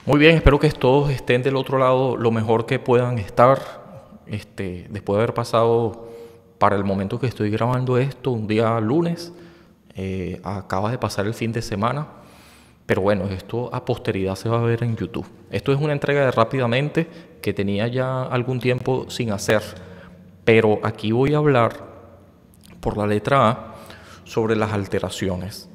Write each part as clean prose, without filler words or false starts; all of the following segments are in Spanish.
Muy bien, espero que todos estén del otro lado lo mejor que puedan estar. Después de haber pasado para el momento que estoy grabando esto, un día lunes, acaba de pasar el fin de semana, pero bueno, esto a posteridad se va a ver en YouTube. Esto es una entrega de Rápidamente que tenía ya algún tiempo sin hacer, pero aquí voy a hablar por la letra A sobre las alteraciones.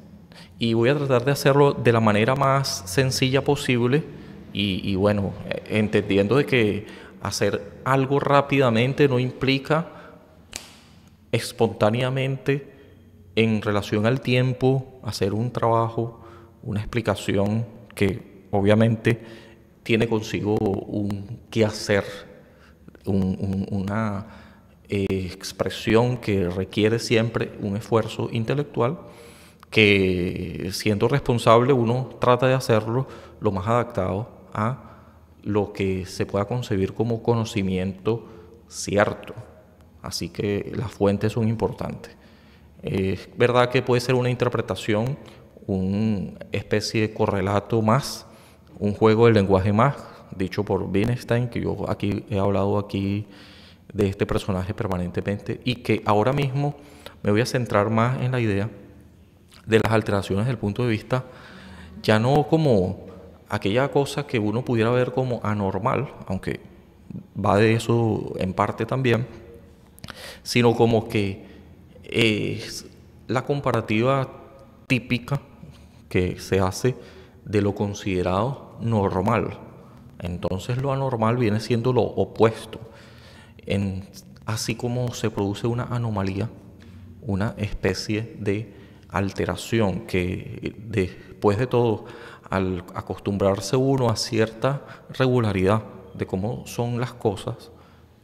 Y voy a tratar de hacerlo de la manera más sencilla posible y bueno, entendiendo de que hacer algo rápidamente no implica espontáneamente en relación al tiempo hacer un trabajo, una explicación que obviamente tiene consigo un quehacer, una expresión que requiere siempre un esfuerzo intelectual que siendo responsable uno trata de hacerlo lo más adaptado a lo que se pueda concebir como conocimiento cierto. Así que las fuentes son importantes. Es verdad que puede ser una interpretación, una especie de correlato más, un juego del lenguaje más, dicho por Wittgenstein, que yo aquí he hablado aquí de este personaje permanentemente, y que ahora mismo me voy a centrar más en la idea de las alteraciones desde el punto de vista ya no como aquella cosa que uno pudiera ver como anormal, aunque va de eso en parte también, sino como que es la comparativa típica que se hace de lo considerado normal. Entonces lo anormal viene siendo lo opuesto. En, así como se produce una anomalía, una especie de alteración que después de todo, al acostumbrarse uno a cierta regularidad de cómo son las cosas,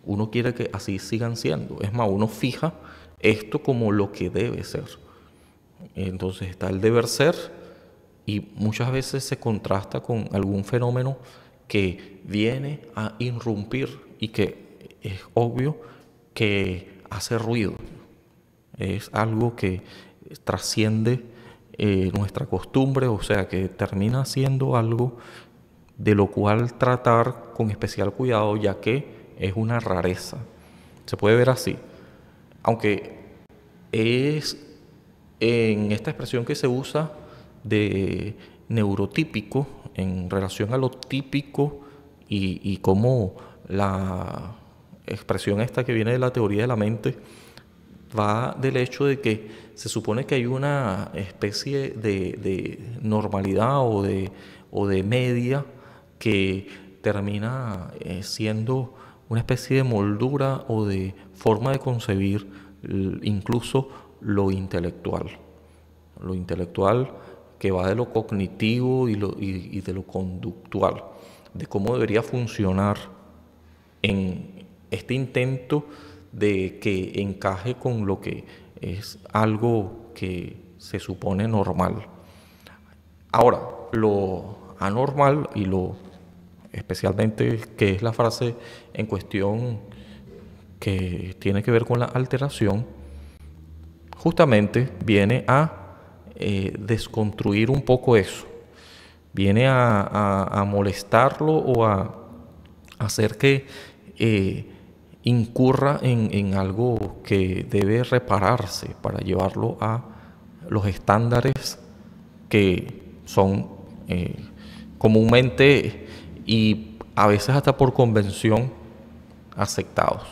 uno quiere que así sigan siendo. Es más, uno fija esto como lo que debe ser. Entonces está el deber ser y muchas veces se contrasta con algún fenómeno que viene a irrumpir y que es obvio que hace ruido. Es algo que trasciende nuestra costumbre, o sea que termina siendo algo de lo cual tratar con especial cuidado, ya que es una rareza. Se puede ver así. Aunque es en esta expresión que se usa de neurotípico en relación a lo típico y cómo la expresión esta que viene de la teoría de la mente va del hecho de que se supone que hay una especie de normalidad o de media que termina siendo una especie de moldura o de forma de concebir incluso lo intelectual. Lo intelectual que va de lo cognitivo y de lo conductual, de cómo debería funcionar en este intento de que encaje con lo que es algo que se supone normal. Ahora, lo anormal y lo especialmente que es la frase en cuestión que tiene que ver con la alteración, justamente viene a desconstruir un poco eso, viene a molestarlo o a hacer que incurra en algo que debe repararse para llevarlo a los estándares que son comúnmente y a veces hasta por convención aceptados,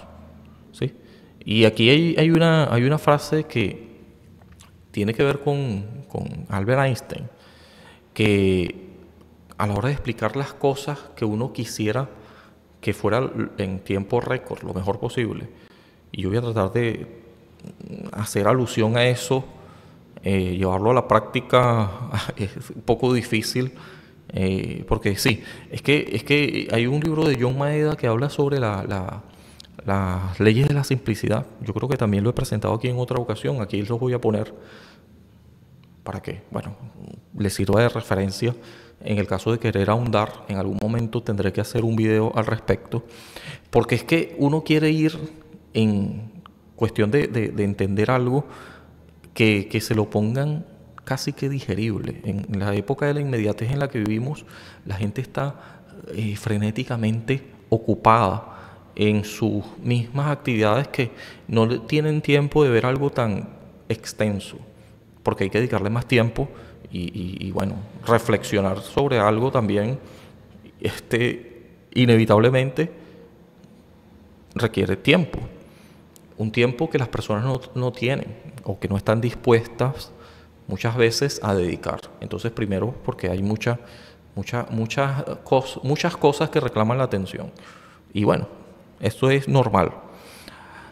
¿sí? Y aquí hay una frase que tiene que ver con Albert Einstein, que a la hora de explicar las cosas que uno quisiera que fuera en tiempo récord, lo mejor posible. Y yo voy a tratar de hacer alusión a eso, llevarlo a la práctica es un poco difícil, porque sí, es que hay un libro de John Maeda que habla sobre las leyes de la simplicidad. Yo creo que también lo he presentado aquí en otra ocasión, aquí los voy a poner para que, bueno, les sirva de referencia. En el caso de querer ahondar, en algún momento tendré que hacer un video al respecto, porque es que uno quiere ir en cuestión de entender algo que se lo pongan casi que digerible. En la época de la inmediatez en la que vivimos, la gente está frenéticamente ocupada en sus mismas actividades que no tienen tiempo de ver algo tan extenso, porque hay que dedicarle más tiempo y bueno, reflexionar sobre algo también inevitablemente requiere tiempo, un tiempo que las personas no tienen o que no están dispuestas muchas veces a dedicar. Entonces, primero, porque hay muchas cosas que reclaman la atención. Y bueno, esto es normal.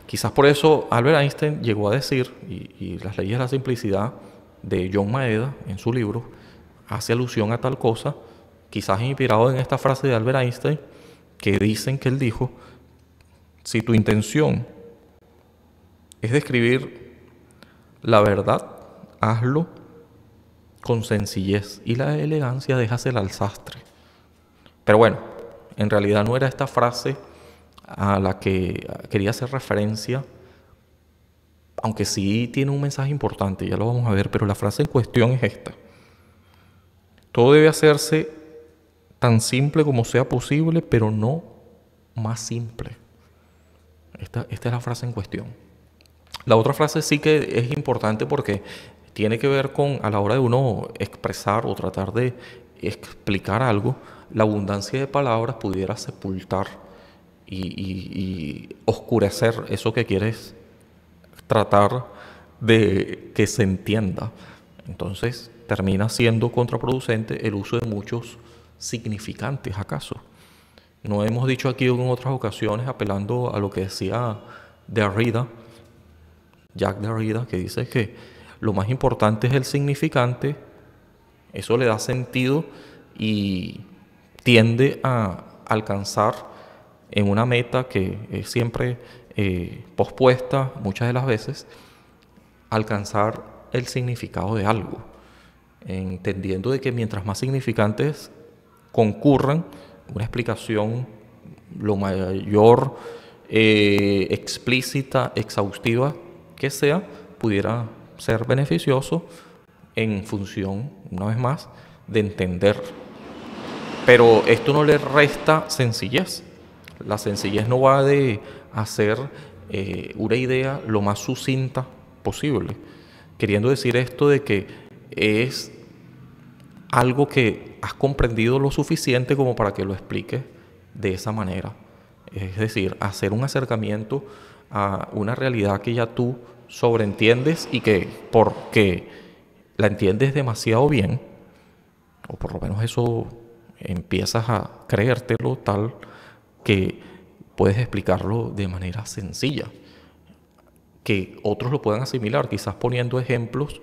Quizás por eso Albert Einstein llegó a decir, y las leyes de la simplicidad de John Maeda en su libro hace alusión a tal cosa, quizás inspirado en esta frase de Albert Einstein, que dicen que él dijo: si tu intención es describir la verdad, hazlo con sencillez, y la elegancia déjasela al sastre. Pero bueno, en realidad no era esta frase a la que quería hacer referencia, aunque sí tiene un mensaje importante, ya lo vamos a ver, pero la frase en cuestión es esta: todo debe hacerse tan simple como sea posible, pero no más simple. Esta es la frase en cuestión. La otra frase sí que es importante porque tiene que ver con, a la hora de uno expresar o tratar de explicar algo, la abundancia de palabras pudiera sepultar y oscurecer eso que quieres tratar de que se entienda. Entonces termina siendo contraproducente el uso de muchos significantes, ¿acaso? No hemos dicho aquí en otras ocasiones, apelando a lo que decía Derrida, Jacques Derrida, que dice que lo más importante es el significante. Eso le da sentido y tiende a alcanzar en una meta que es siempre pospuesta muchas de las veces, alcanzar el significado de algo, entendiendo de que mientras más significantes concurran, una explicación lo mayor explícita, exhaustiva que sea, pudiera ser beneficioso en función, una vez más, de entender. Pero esto no le resta sencillez. La sencillez no va de hacer una idea lo más sucinta posible, queriendo decir esto de que es algo que has comprendido lo suficiente como para que lo expliques de esa manera. Es decir, hacer un acercamiento a una realidad que ya tú sobreentiendes y que porque la entiendes demasiado bien, o por lo menos eso empiezas a creértelo tal que puedes explicarlo de manera sencilla, que otros lo puedan asimilar, quizás poniendo ejemplos,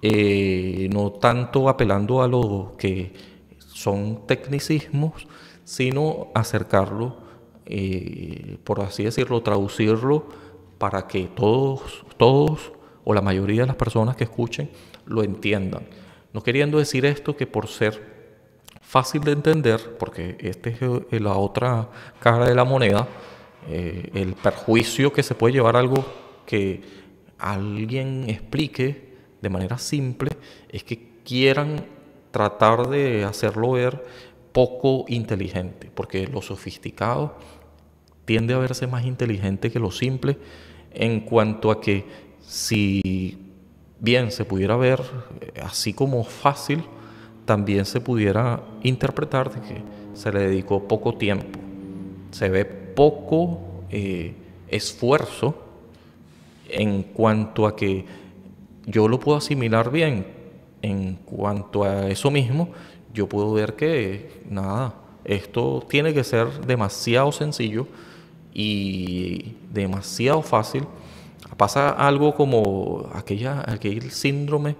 no tanto apelando a lo que son tecnicismos, sino acercarlo, por así decirlo, traducirlo para que todos o la mayoría de las personas que escuchen lo entiendan. No queriendo decir esto que por ser fácil de entender, porque esta es la otra cara de la moneda, el perjuicio que se puede llevar algo que alguien explique de manera simple, es que quieran tratar de hacerlo ver poco inteligente, porque lo sofisticado tiende a verse más inteligente que lo simple, en cuanto a que si bien se pudiera ver así como fácil, también se pudiera interpretar de que se le dedicó poco tiempo, se ve poco esfuerzo en cuanto a que yo lo puedo asimilar bien. En cuanto a eso mismo, yo puedo ver que nada, esto tiene que ser demasiado sencillo y demasiado fácil. Pasa algo como aquel síndrome,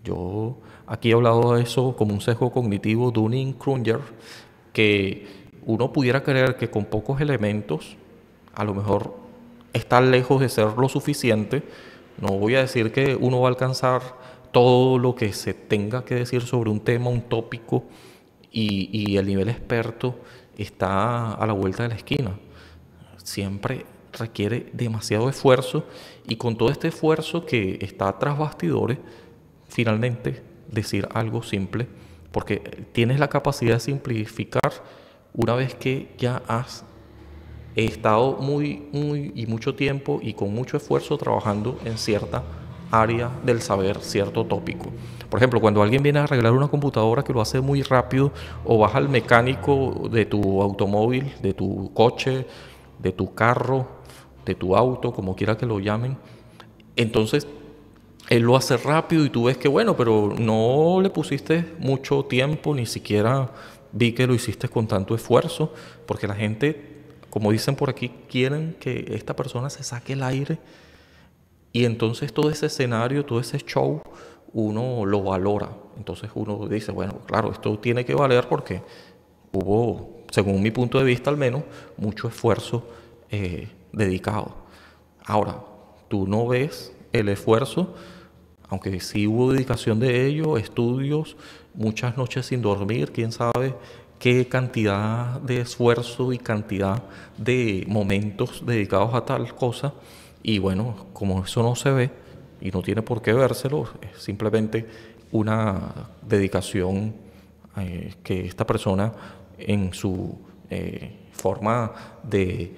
yo aquí he hablado de eso como un sesgo cognitivo Dunning-Kruger, que uno pudiera creer que con pocos elementos a lo mejor está lejos de ser lo suficiente. No voy a decir que uno va a alcanzar todo lo que se tenga que decir sobre un tema, un tópico, y el nivel experto está a la vuelta de la esquina. Siempre requiere demasiado esfuerzo, y con todo este esfuerzo que está tras bastidores, finalmente decir algo simple, porque tienes la capacidad de simplificar una vez que ya has estado muy y mucho tiempo y con mucho esfuerzo trabajando en cierta área del saber, cierto tópico. Por ejemplo, cuando alguien viene a arreglar una computadora que lo hace muy rápido, o vas al mecánico de tu automóvil, de tu coche, de tu carro, de tu auto, como quiera que lo llamen, entonces él lo hace rápido y tú ves que bueno, pero no le pusiste mucho tiempo, ni siquiera vi que lo hiciste con tanto esfuerzo, porque la gente, como dicen por aquí, quieren que esta persona se saque el aire, y entonces todo ese escenario, todo ese show, uno lo valora. Entonces uno dice, bueno, claro, esto tiene que valer porque hubo, según mi punto de vista al menos, mucho esfuerzo dedicado. Ahora, tú no ves el esfuerzo, aunque sí hubo dedicación de ello, estudios, muchas noches sin dormir, quién sabe qué cantidad de esfuerzo y cantidad de momentos dedicados a tal cosa. Y bueno, como eso no se ve y no tiene por qué vérselo, es simplemente una dedicación que esta persona, en su forma de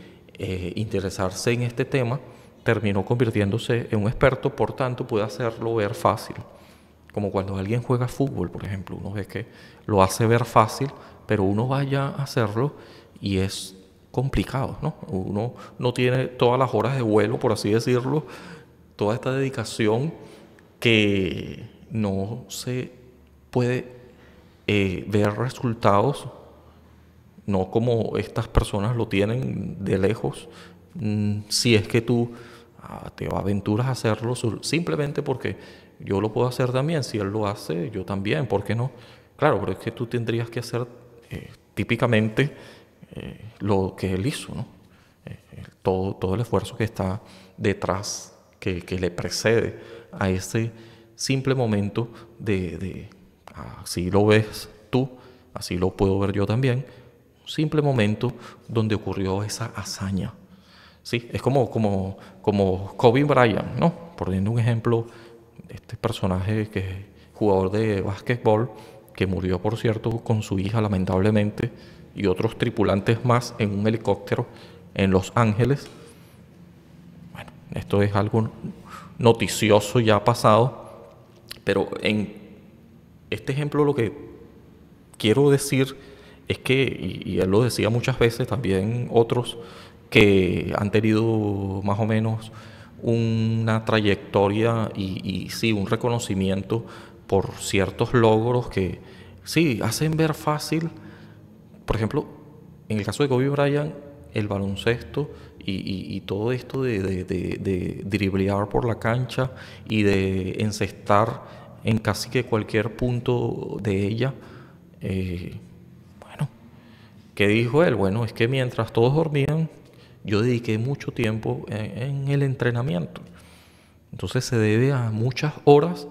interesarse en este tema, terminó convirtiéndose en un experto, por tanto puede hacerlo ver fácil. Como cuando alguien juega fútbol, por ejemplo, uno ve que lo hace ver fácil, pero uno vaya a hacerlo y es complicado, ¿no? Uno no tiene todas las horas de vuelo, por así decirlo, toda esta dedicación, que no se puede ver resultados, no como estas personas lo tienen de lejos. Si es que tú te aventuras a hacerlo simplemente porque yo lo puedo hacer también, si él lo hace, yo también, ¿por qué no? Claro, pero es que tú tendrías que hacer típicamente lo que él hizo, ¿no? Todo el esfuerzo que está detrás, que le precede a ese simple momento así lo ves tú, así lo puedo ver yo también, un simple momento donde ocurrió esa hazaña. Sí, es como Kobe Bryant, ¿no? Poniendo un ejemplo, este personaje que es jugador de básquetbol, que murió, por cierto, con su hija, lamentablemente, y otros tripulantes más en un helicóptero en Los Ángeles. Bueno, esto es algo noticioso ya pasado, pero en este ejemplo lo que quiero decir es que, y él lo decía muchas veces, también otros que han tenido más o menos una trayectoria y sí, un reconocimiento por ciertos logros que sí, hacen ver fácil. Por ejemplo, en el caso de Kobe Bryant, el baloncesto y todo esto de driblear por la cancha y de encestar en casi que cualquier punto de ella. Bueno, ¿qué dijo él? Bueno, es que mientras todos dormían, yo dediqué mucho tiempo en el entrenamiento. Entonces se debe a muchas horas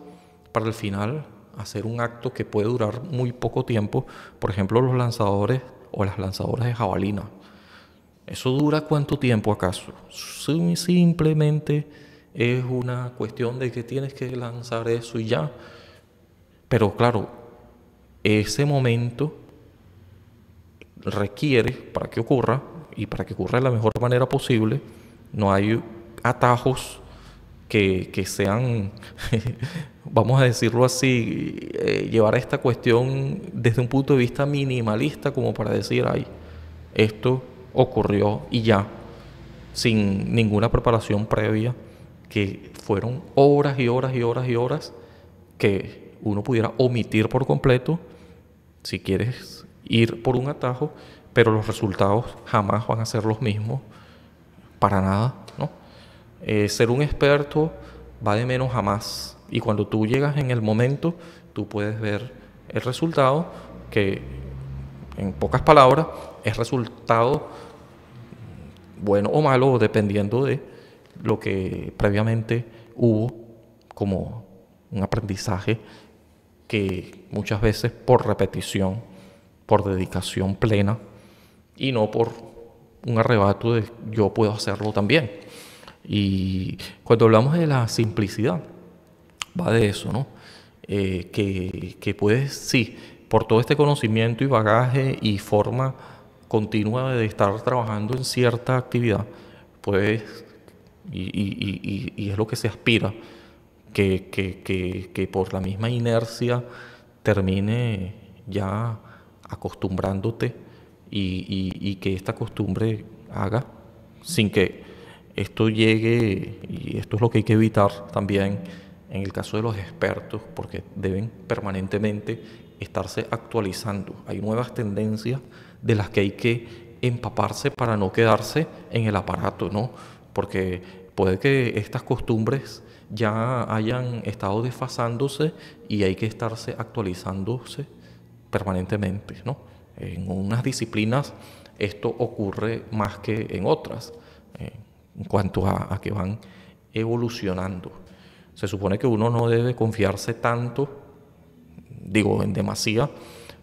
para al final hacer un acto que puede durar muy poco tiempo. Por ejemplo, los lanzadores o las lanzadoras de jabalina. ¿Eso dura cuánto tiempo acaso? Simplemente es una cuestión de que tienes que lanzar eso y ya. Pero claro, ese momento requiere, para que ocurra, y para que ocurra de la mejor manera posible, no hay atajos que sean, vamos a decirlo así, llevar a esta cuestión desde un punto de vista minimalista, como para decir, ay, esto ocurrió y ya, sin ninguna preparación previa, que fueron horas y horas y horas y horas que uno pudiera omitir por completo si quieres ir por un atajo, pero los resultados jamás van a ser los mismos, para nada, ¿no? Ser un experto va de menos a más, y cuando tú llegas en el momento, tú puedes ver el resultado, que en pocas palabras es resultado bueno o malo, dependiendo de lo que previamente hubo como un aprendizaje, que muchas veces por repetición, por dedicación plena, y no por un arrebato de yo puedo hacerlo también. Y cuando hablamos de la simplicidad, va de eso, ¿no? Que puedes, sí, por todo este conocimiento y bagaje y forma continua de estar trabajando en cierta actividad, puedes, y es lo que se aspira, que por la misma inercia termine ya acostumbrándote y que esta costumbre haga sin que esto llegue, y esto es lo que hay que evitar también en el caso de los expertos, porque deben permanentemente estarse actualizando. Hay nuevas tendencias de las que hay que empaparse para no quedarse en el aparato, ¿no? Porque puede que estas costumbres ya hayan estado desfasándose y hay que estarse actualizándose permanentemente, ¿no? En unas disciplinas esto ocurre más que en otras, en cuanto a que van evolucionando. Se supone que uno no debe confiarse tanto, digo, en demasía,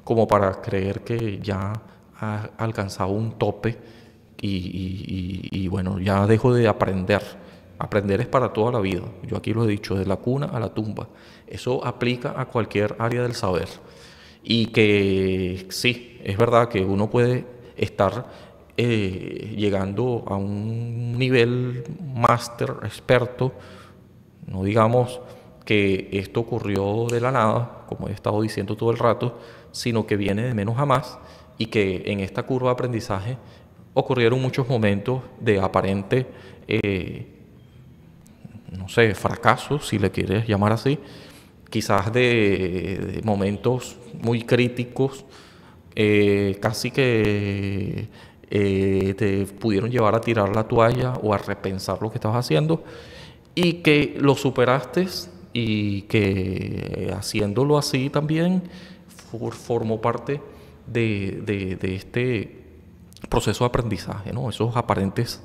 como para creer que ya ha alcanzado un tope y bueno, ya dejo de aprender. Aprender es para toda la vida. Yo aquí lo he dicho, de la cuna a la tumba. Eso aplica a cualquier área del saber. Y que sí, es verdad que uno puede estar llegando a un nivel máster, experto, no digamos que esto ocurrió de la nada, como he estado diciendo todo el rato, sino que viene de menos a más y que en esta curva de aprendizaje ocurrieron muchos momentos de aparente, no sé, fracaso, si le quieres llamar así, quizás de momentos muy críticos, casi que te pudieron llevar a tirar la toalla o a repensar lo que estabas haciendo y que lo superaste y que haciéndolo así también formó parte de este proceso de aprendizaje, ¿no? Esos aparentes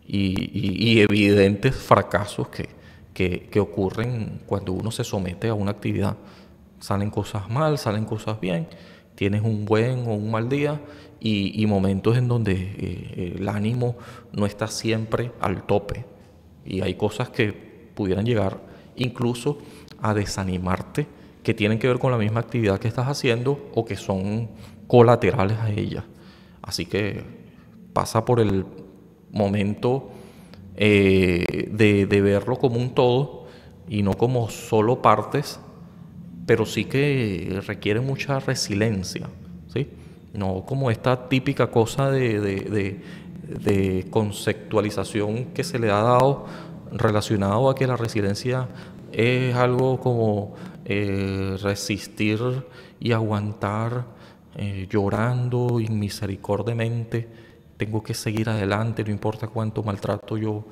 y evidentes fracasos que ocurren cuando uno se somete a una actividad. Salen cosas mal, salen cosas bien, tienes un buen o un mal día y momentos en donde el ánimo no está siempre al tope y hay cosas que pudieran llegar incluso a desanimarte que tienen que ver con la misma actividad que estás haciendo o que son colaterales a ella. Así que pasa por el momento de verlo como un todo y no como solo partes, pero sí que requiere mucha resiliencia, ¿sí? No como esta típica cosa de conceptualización que se le ha dado relacionado a que la resiliencia es algo como resistir y aguantar llorando inmisericordiamente. Tengo que seguir adelante, no importa cuánto maltrato yo,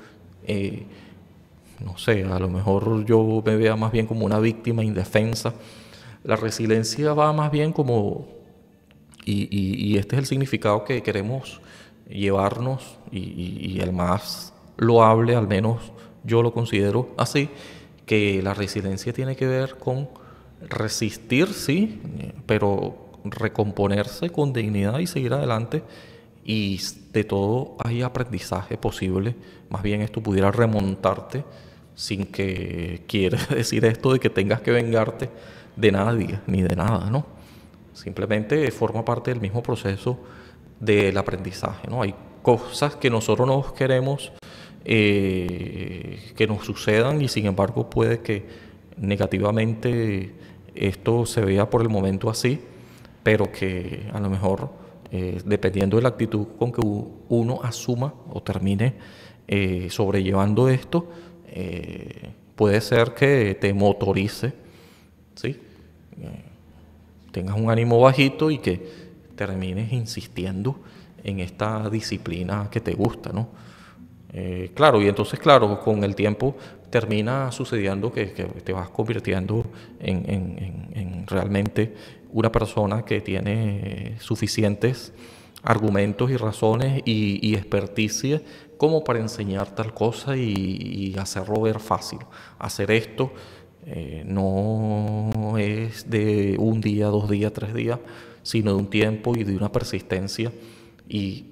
no sé, a lo mejor yo me vea más bien como una víctima indefensa. La resiliencia va más bien como, y este es el significado que queremos llevarnos, y el más loable, al menos yo lo considero así, que la resiliencia tiene que ver con resistir, sí, pero recomponerse con dignidad y seguir adelante. Y de todo hay aprendizaje posible. Más bien esto pudiera remontarte sin que quiera decir esto de que tengas que vengarte de nadie ni de nada, ¿no? Simplemente forma parte del mismo proceso del aprendizaje, ¿no? Hay cosas que nosotros no queremos que nos sucedan y sin embargo puede que negativamente esto se vea por el momento así, pero que a lo mejor dependiendo de la actitud con que uno asuma o termine sobrellevando esto, puede ser que te motorice, ¿sí? Tengas un ánimo bajito y que termines insistiendo en esta disciplina que te gusta, ¿no? Claro, y entonces, claro, con el tiempo termina sucediendo que te vas convirtiendo en realmente una persona que tiene suficientes argumentos y razones y experticia como para enseñar tal cosa y hacerlo ver fácil. Hacer esto no es de un día, 2 días, 3 días, sino de un tiempo y de una persistencia y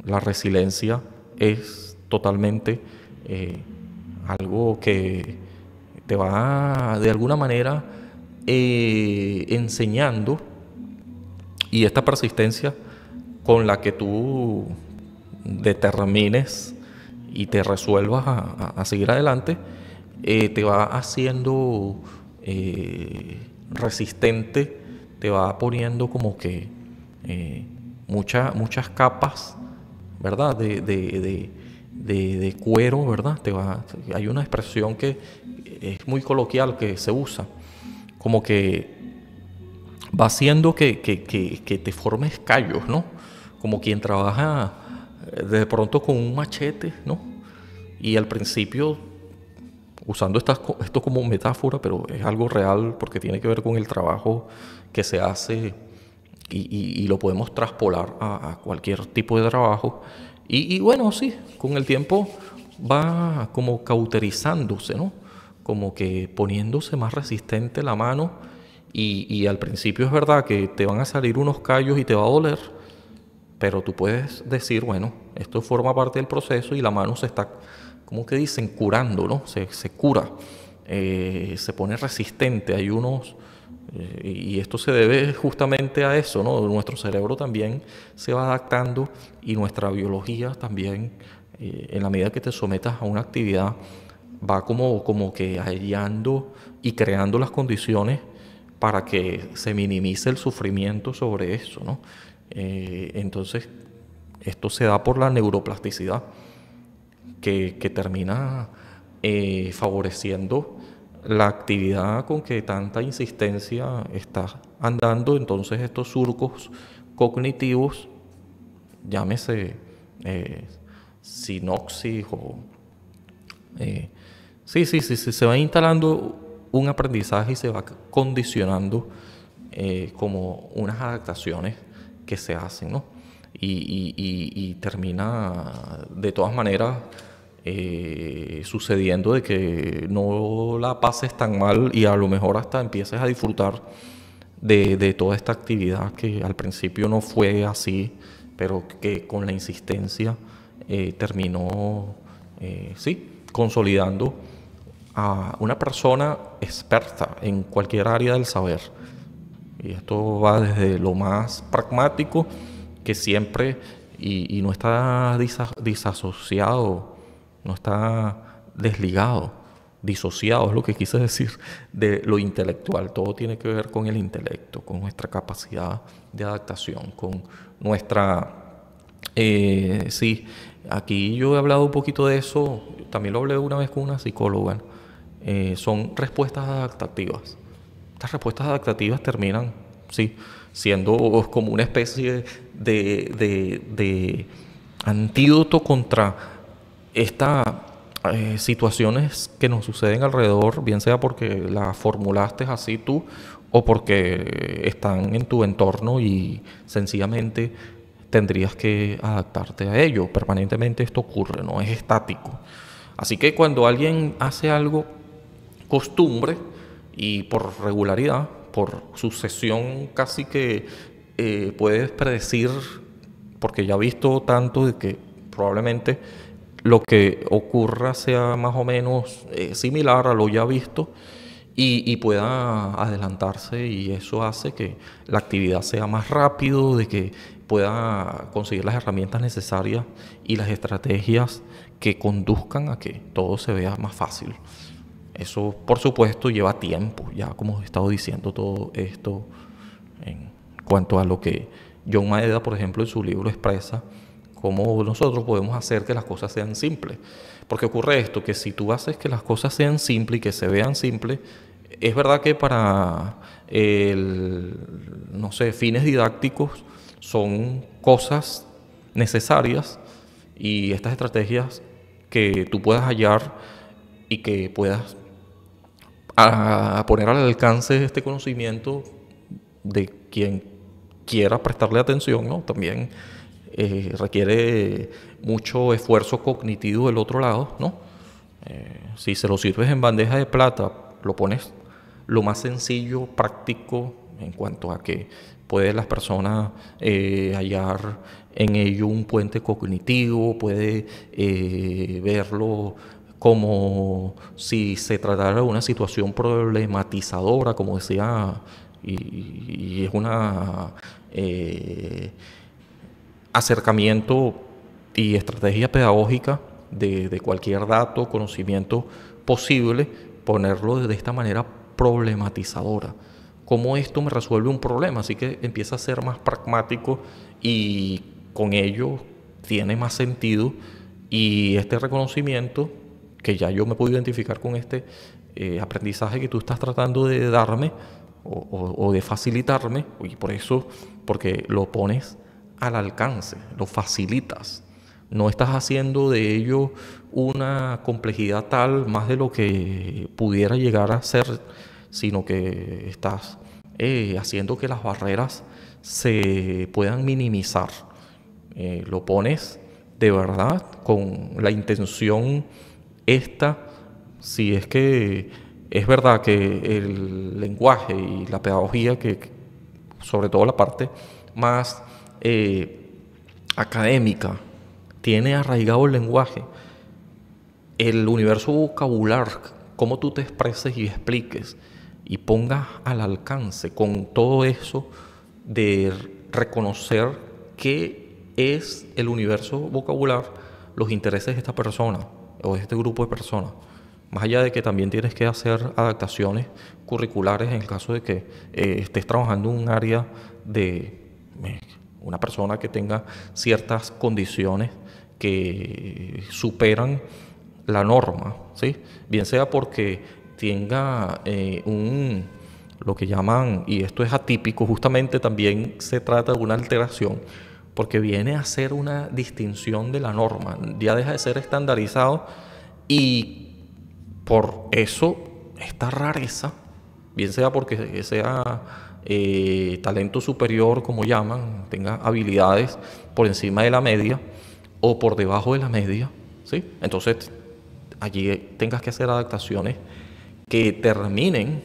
la resiliencia es totalmente algo que te va de alguna manera enseñando, y esta persistencia con la que tú determines y te resuelvas a seguir adelante, te va haciendo resistente, te va poniendo como que muchas capas, ¿verdad? De cuero, ¿verdad? Hay una expresión que es muy coloquial que se usa, como que va haciendo que te formes callos, ¿no? Como quien trabaja de pronto con un machete, ¿no? Y al principio, usando esto como metáfora, pero es algo real porque tiene que ver con el trabajo que se hace y lo podemos traspolar a cualquier tipo de trabajo. Y bueno, sí, con el tiempo va como cauterizándose, ¿no? Como que poniéndose más resistente la mano, y al principio es verdad que te van a salir unos callos y te va a doler, pero tú puedes decir, bueno, esto forma parte del proceso y la mano se está, como que dicen, curando, ¿no? Se cura, se pone resistente. Hay unos, y esto se debe justamente a eso, ¿no? Nuestro cerebro también se va adaptando, y nuestra biología también, en la medida que te sometas a una actividad, va como que hallando y creando las condiciones para que se minimice el sufrimiento sobre eso, ¿no? Entonces, esto se da por la neuroplasticidad que termina favoreciendo la actividad con que tanta insistencia está andando. Entonces, estos surcos cognitivos, llámese sinopsis o... sí, se va instalando un aprendizaje y se va condicionando como unas adaptaciones que se hacen, ¿no? Y termina de todas maneras sucediendo de que no la pases tan mal, y a lo mejor hasta empieces a disfrutar de toda esta actividad que al principio no fue así, pero que con la insistencia terminó, sí, consolidando a una persona experta en cualquier área del saber. Y esto va desde lo más pragmático, que siempre, y no está disasociado, no está desligado, disociado es lo que quise decir, de lo intelectual. Todo tiene que ver con el intelecto, con nuestra capacidad de adaptación, con nuestra... sí, aquí yo he hablado un poquito de eso, también lo hablé una vez con una psicóloga. Son respuestas adaptativas. Estas respuestas adaptativas terminan, sí, siendo como una especie de antídoto contra estas situaciones que nos suceden alrededor, bien sea porque las formulaste así tú o porque están en tu entorno y sencillamente tendrías que adaptarte a ello. Permanentemente esto ocurre, no es estático. Así que cuando alguien hace algo costumbre y por regularidad, por sucesión, casi que puedes predecir, porque ya he visto tanto de que probablemente lo que ocurra sea más o menos similar a lo ya visto, y pueda adelantarse, y eso hace que la actividad sea más rápido, de que pueda conseguir las herramientas necesarias y las estrategias que conduzcan a que todo se vea más fácil. Eso, por supuesto, lleva tiempo, ya como he estado diciendo todo esto en cuanto a lo que John Maeda, por ejemplo, en su libro expresa, cómo nosotros podemos hacer que las cosas sean simples. Porque ocurre esto, que si tú haces que las cosas sean simples y que se vean simples, es verdad que para no sé, fines didácticos son cosas necesarias, y estas estrategias que tú puedas hallar y que puedas poner al alcance este conocimiento de quien quiera prestarle atención, ¿no? También requiere mucho esfuerzo cognitivo del otro lado, ¿no? Si se lo sirves en bandeja de plata, lo pones lo más sencillo, práctico, en cuanto a que Puede las personas hallar en ello un puente cognitivo, puede verlo como si se tratara de una situación problematizadora, como decía, y es una acercamiento y estrategia pedagógica de cualquier dato, conocimiento posible, ponerlo de esta manera problematizadora. ¿Cómo esto me resuelve un problema? Así que empieza a ser más pragmático y con ello tiene más sentido, y este reconocimiento que ya yo me puedo identificar con este aprendizaje que tú estás tratando de darme o de facilitarme, y por eso, porque lo pones al alcance, lo facilitas. No estás haciendo de ello una complejidad tal más de lo que pudiera llegar a ser, sino que estás haciendo que las barreras se puedan minimizar. Lo pones de verdad con la intención esta, si es que es verdad que el lenguaje y la pedagogía, que sobre todo la parte más académica, tiene arraigado el lenguaje, el universo vocabular, cómo tú te expreses y expliques y pongas al alcance con todo eso de reconocer qué es el universo vocabular, los intereses de esta persona o de este grupo de personas. Más allá de que también tienes que hacer adaptaciones curriculares en el caso de que estés trabajando en un área de una persona que tenga ciertas condiciones que superan la norma, ¿sí? Bien sea porque tenga lo que llaman, y esto es atípico, justamente también se trata de una alteración, porque viene a ser una distinción de la norma, ya deja de ser estandarizado, y por eso esta rareza, bien sea porque sea talento superior, como llaman, tenga habilidades por encima de la media o por debajo de la media, ¿sí? Entonces allí tengas que hacer adaptaciones que terminen,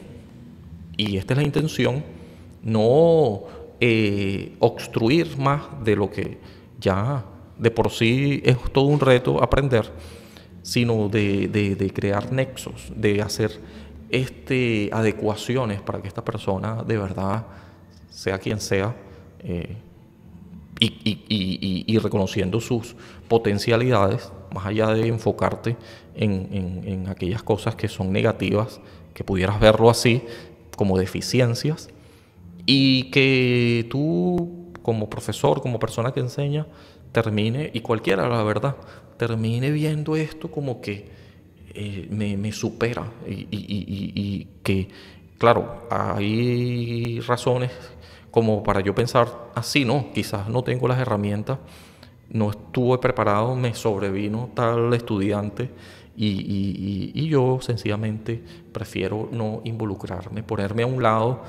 y esta es la intención, no obstruir más de lo que ya de por sí es todo un reto aprender, sino de crear nexos, de hacer adecuaciones para que esta persona de verdad, sea quien sea, y reconociendo sus potencialidades, más allá de enfocarte en aquellas cosas que son negativas, que pudieras verlo así, como deficiencias, y que tú, como profesor, como persona que enseña, termine, y cualquiera, la verdad, termine viendo esto como que me supera, y que, claro, hay razones como para yo pensar así, no, quizás no tengo las herramientas, no estuve preparado, me sobrevino tal estudiante, y yo sencillamente prefiero no involucrarme, ponerme a un lado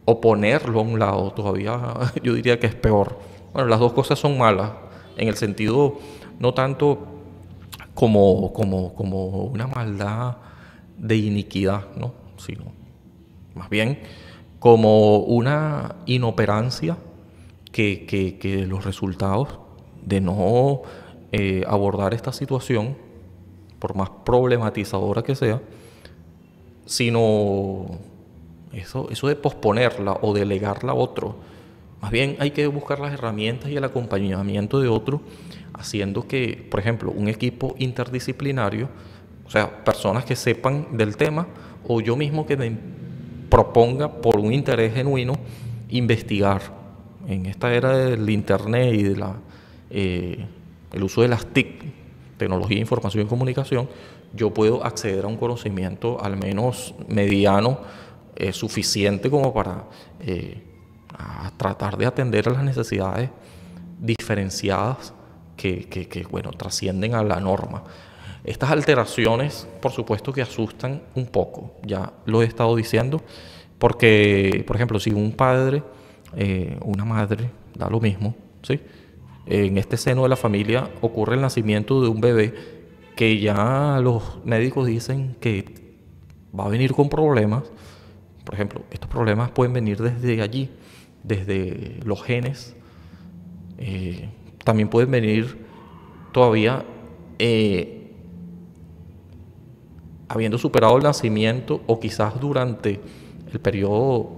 o ponerlo a un lado, todavía yo diría que es peor. Bueno, las dos cosas son malas, en el sentido no tanto como una maldad de iniquidad, ¿no? Sino más bien como una inoperancia que los resultados de no abordar esta situación, por más problematizadora que sea, sino eso de posponerla o delegarla a otro. Más bien hay que buscar las herramientas y el acompañamiento de otro, haciendo que, por ejemplo, un equipo interdisciplinario, o sea, personas que sepan del tema, o yo mismo que me proponga por un interés genuino investigar. En esta era del internet y de el uso de las TIC, tecnología, información y comunicación, yo puedo acceder a un conocimiento al menos mediano, suficiente como para a tratar de atender a las necesidades diferenciadas que bueno, trascienden a la norma. Estas alteraciones, por supuesto que asustan un poco, ya lo he estado diciendo, porque, por ejemplo, si un padre, una madre, da lo mismo, ¿sí? En este seno de la familia ocurre el nacimiento de un bebé que ya los médicos dicen que va a venir con problemas. Por ejemplo, estos problemas pueden venir desde allí, desde los genes. También pueden venir todavía habiendo superado el nacimiento o quizás durante el periodo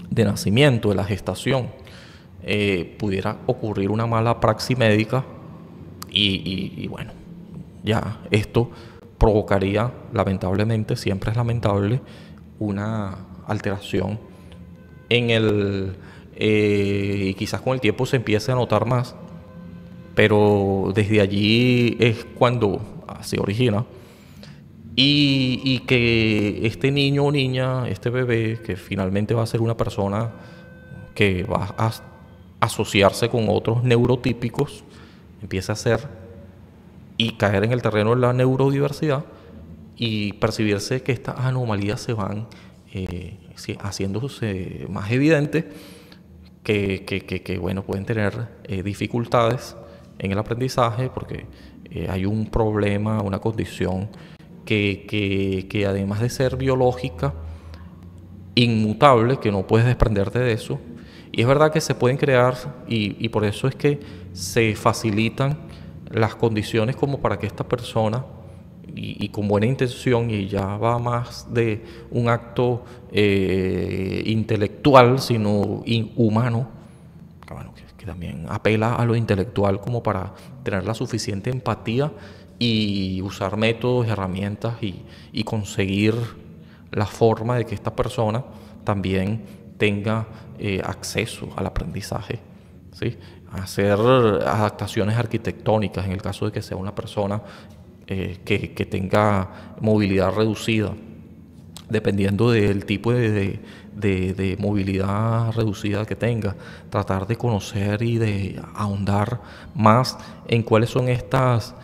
de nacimiento, de la gestación, pudiera ocurrir una mala praxis médica y bueno, ya esto provocaría, lamentablemente, siempre es lamentable, una alteración en y quizás con el tiempo se empiece a notar más, pero desde allí es cuando se origina. Y que este niño o niña, este bebé, que finalmente va a ser una persona que va a asociarse con otros neurotípicos, empieza a ser y caer en el terreno de la neurodiversidad y percibirse que estas anomalías se van haciéndose más evidentes, bueno, pueden tener dificultades en el aprendizaje porque hay un problema, una condición que además de ser biológica, inmutable, que no puedes desprenderte de eso. Y es verdad que se pueden crear, y por eso es que se facilitan las condiciones como para que esta persona, y con buena intención, y ya va más de un acto intelectual, sino humano, bueno, que también apela a lo intelectual como para tener la suficiente empatía y usar métodos, herramientas y conseguir la forma de que esta persona también tenga acceso al aprendizaje, ¿sí? Hacer adaptaciones arquitectónicas en el caso de que sea una persona que tenga movilidad reducida, dependiendo del tipo de movilidad reducida que tenga, tratar de conocer y de ahondar más en cuáles son estas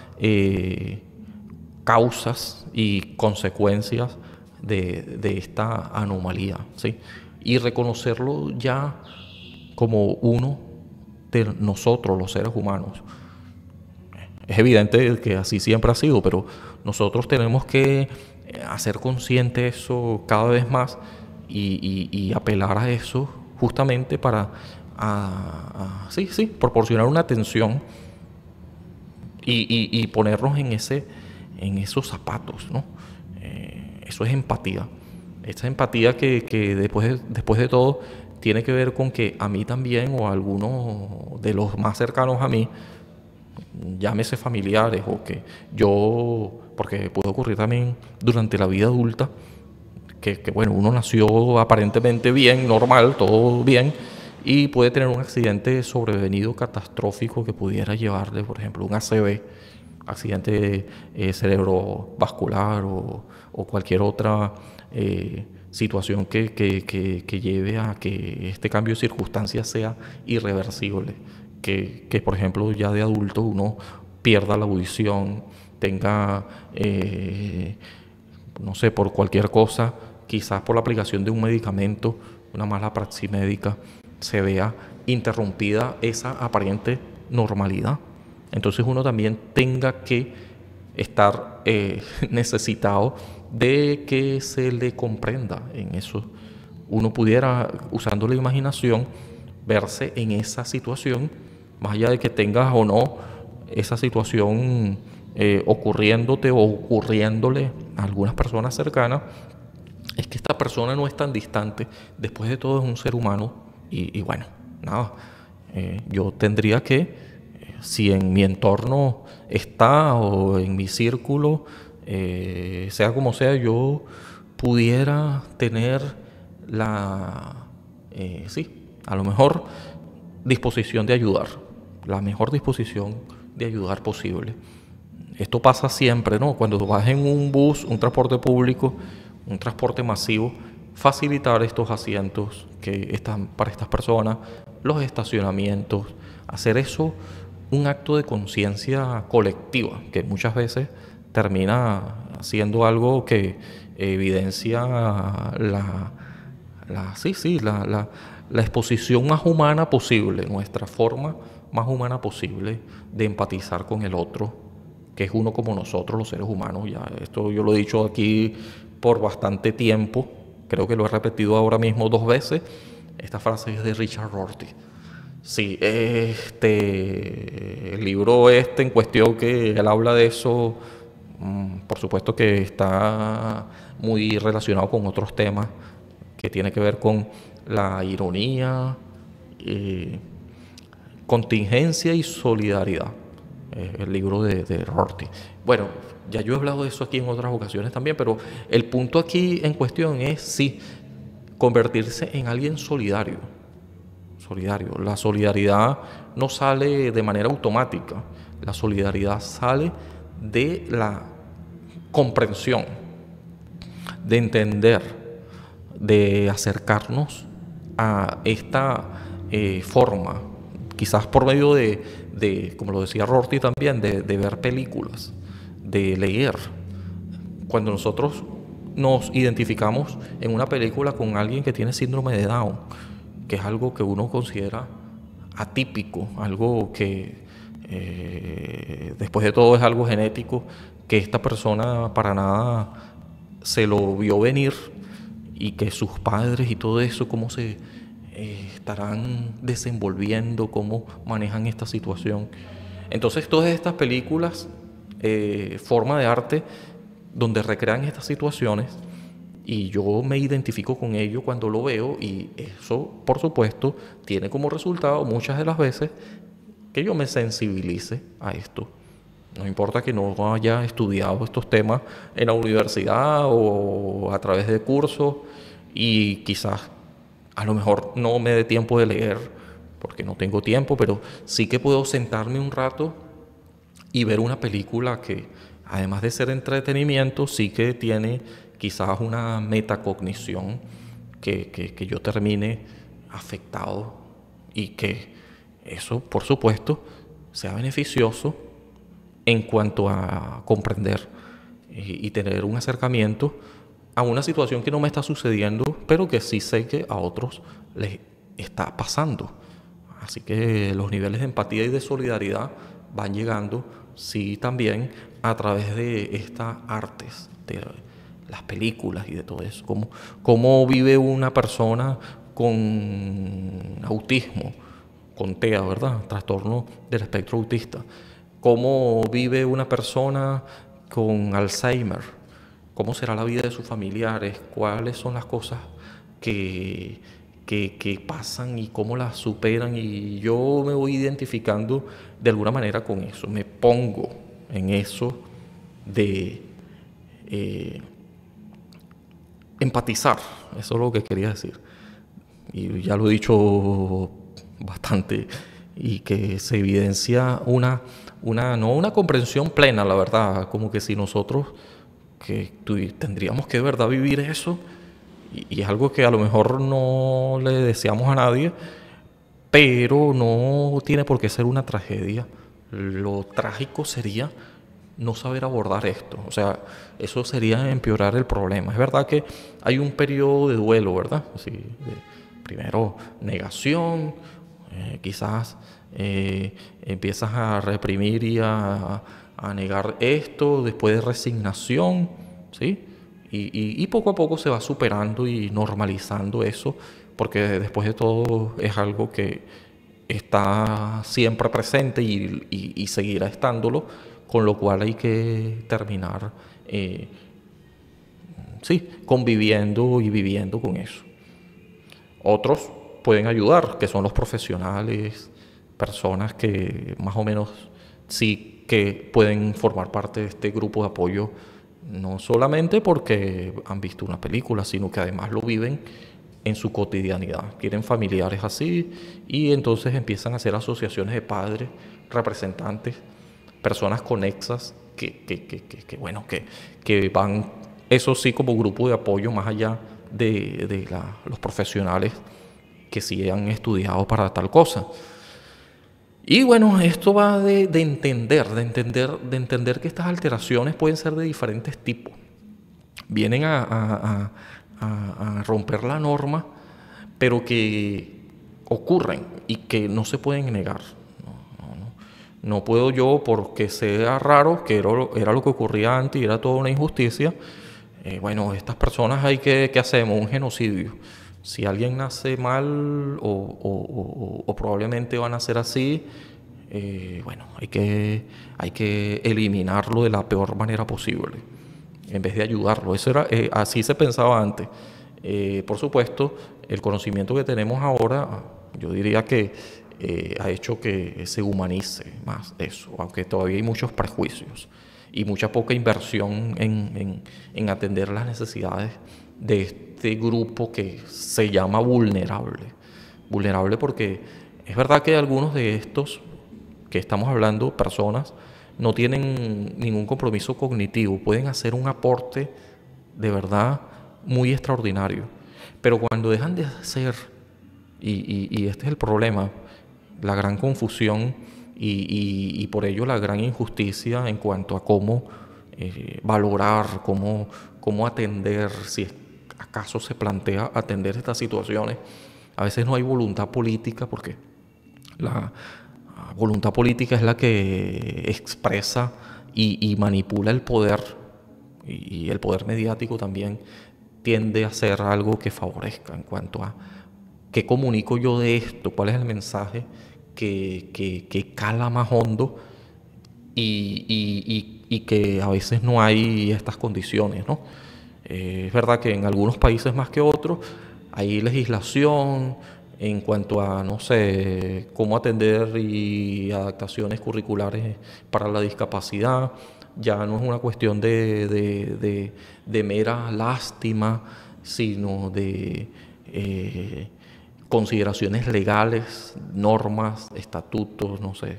causas y consecuencias de esta anomalía, ¿sí? Y reconocerlo ya como uno de nosotros, los seres humanos. Es evidente que así siempre ha sido, pero nosotros tenemos que hacer consciente eso cada vez más y apelar a eso justamente para proporcionar una atención y ponernos en esos zapatos, ¿no? Eso es empatía. Esta empatía que después de todo tiene que ver con que a mí también o a algunos de los más cercanos a mí, llámese familiares o que yo, porque puede ocurrir también durante la vida adulta, que bueno, uno nació aparentemente bien, normal, todo bien, y puede tener un accidente sobrevenido catastrófico que pudiera llevarle, por ejemplo, un ACV, accidente cerebrovascular o cualquier otra situación que lleve a que este cambio de circunstancias sea irreversible. Que por ejemplo ya de adulto uno pierda la audición, tenga, no sé, por cualquier cosa, quizás por la aplicación de un medicamento, una mala praxis médica, se vea interrumpida esa aparente normalidad. Entonces uno también tenga que estar necesitado de que se le comprenda en eso. Uno pudiera, usando la imaginación, verse en esa situación, más allá de que tengas o no esa situación ocurriéndote o ocurriéndole a algunas personas cercanas, es que esta persona no es tan distante, después de todo es un ser humano y bueno, nada, yo tendría que, si en mi entorno está o en mi círculo, sea como sea, yo pudiera tener a lo mejor disposición de ayudar, la mejor disposición de ayudar posible. Esto pasa siempre, ¿no? Cuando vas en un bus, un transporte público, un transporte masivo, facilitar estos asientos que están para estas personas, los estacionamientos, hacer eso un acto de conciencia colectiva, que muchas veces termina siendo algo que evidencia la exposición más humana posible, nuestra forma más humana posible de empatizar con el otro, que es uno como nosotros los seres humanos. Ya esto yo lo he dicho aquí por bastante tiempo, creo que lo he repetido ahora mismo 2 veces, Esta frase es de Richard Rorty. Sí, el libro en cuestión que él habla de eso, por supuesto que está muy relacionado con otros temas que tiene que ver con la ironía, contingencia y solidaridad. El libro de Rorty. Bueno, ya yo he hablado de eso aquí en otras ocasiones también, pero el punto aquí en cuestión es sí, convertirse en alguien solidario. La solidaridad no sale de manera automática. La solidaridad sale de la comprensión, de entender, de acercarnos a esta forma, quizás por medio como lo decía Rorty también, de ver películas, de leer. Cuando nosotros nos identificamos en una película con alguien que tiene síndrome de Down, que es algo que uno considera atípico, algo que después de todo es algo genético, que esta persona para nada se lo vio venir, y que sus padres y todo eso, cómo se estarán desenvolviendo, cómo manejan esta situación. Entonces todas estas películas, forma de arte, donde recrean estas situaciones, y yo me identifico con ello cuando lo veo, y eso, por supuesto, tiene como resultado muchas de las veces que yo me sensibilice a esto. No importa que no haya estudiado estos temas en la universidad o a través de cursos, y quizás a lo mejor no me dé tiempo de leer porque no tengo tiempo, pero sí que puedo sentarme un rato y ver una película que, además de ser entretenimiento, sí que tiene quizás una metacognición que yo termine afectado, y que eso, por supuesto, sea beneficioso en cuanto a comprender y tener un acercamiento a una situación que no me está sucediendo, pero que sí sé que a otros les está pasando. Así que los niveles de empatía y de solidaridad van llegando, sí, también a través de estas artes, de las películas y de todo eso. Cómo vive una persona con autismo, con TEA, ¿verdad? Trastorno del espectro autista. Cómo vive una persona con Alzheimer. Cómo será la vida de sus familiares. Cuáles son las cosas que pasan y cómo las superan. Y yo me voy identificando de alguna manera con eso. Me pongo en eso de empatizar. Eso es lo que quería decir. Y ya lo he dicho bastante, y que se evidencia no una comprensión plena, la verdad, como que si nosotros tendríamos que de verdad vivir eso, y es algo que a lo mejor no le deseamos a nadie, pero no tiene por qué ser una tragedia. Lo trágico sería no saber abordar esto, o sea, eso sería empeorar el problema. Es verdad que hay un periodo de duelo, ¿verdad? Así, primero negación, quizás empiezas a reprimir y a negar esto, después de resignación, ¿sí? Y poco a poco se va superando y normalizando eso, porque después de todo es algo que está siempre presente y seguirá estándolo, con lo cual hay que terminar sí, conviviendo y viviendo con eso. Otros pueden ayudar, que son los profesionales, personas que más o menos sí que pueden formar parte de este grupo de apoyo, no solamente porque han visto una película, sino que además lo viven en su cotidianidad. Tienen familiares así, y entonces empiezan a hacer asociaciones de padres, representantes, personas conexas que van, eso sí, como grupo de apoyo más allá de los profesionales que sí han estudiado para tal cosa. Y bueno, esto va de entender que estas alteraciones pueden ser de diferentes tipos. Vienen a romper la norma, pero que ocurren y que no se pueden negar. No puedo yo, porque sea raro, que era lo que ocurría antes y era toda una injusticia, bueno, estas personas ¿qué hacemos? Un genocidio. Si alguien nace mal o probablemente va a nacer así, bueno, hay que eliminarlo de la peor manera posible, en vez de ayudarlo. Eso era, así se pensaba antes. Por supuesto, el conocimiento que tenemos ahora, yo diría que ha hecho que se humanice más eso, aunque todavía hay muchos prejuicios y mucha poca inversión en atender las necesidades de este grupo que se llama vulnerable. Vulnerable porque es verdad que algunos de estos que estamos hablando, personas, no tienen ningún compromiso cognitivo, pueden hacer un aporte de verdad muy extraordinario. Pero cuando dejan de hacer, y este es el problema, la gran confusión y por ello la gran injusticia en cuanto a cómo valorar, cómo atender, si acaso se plantea atender estas situaciones. A veces no hay voluntad política porque la voluntad política es la que expresa y manipula el poder, y el poder mediático también tiende a ser algo que favorezca en cuanto a qué comunico yo de esto, cuál es el mensaje que cala más hondo y que a veces no hay estas condiciones, ¿no? Es verdad que en algunos países más que otros hay legislación en cuanto a, no sé, cómo atender y adaptaciones curriculares para la discapacidad. Ya no es una cuestión de mera lástima, sino de consideraciones legales, normas, estatutos, no sé,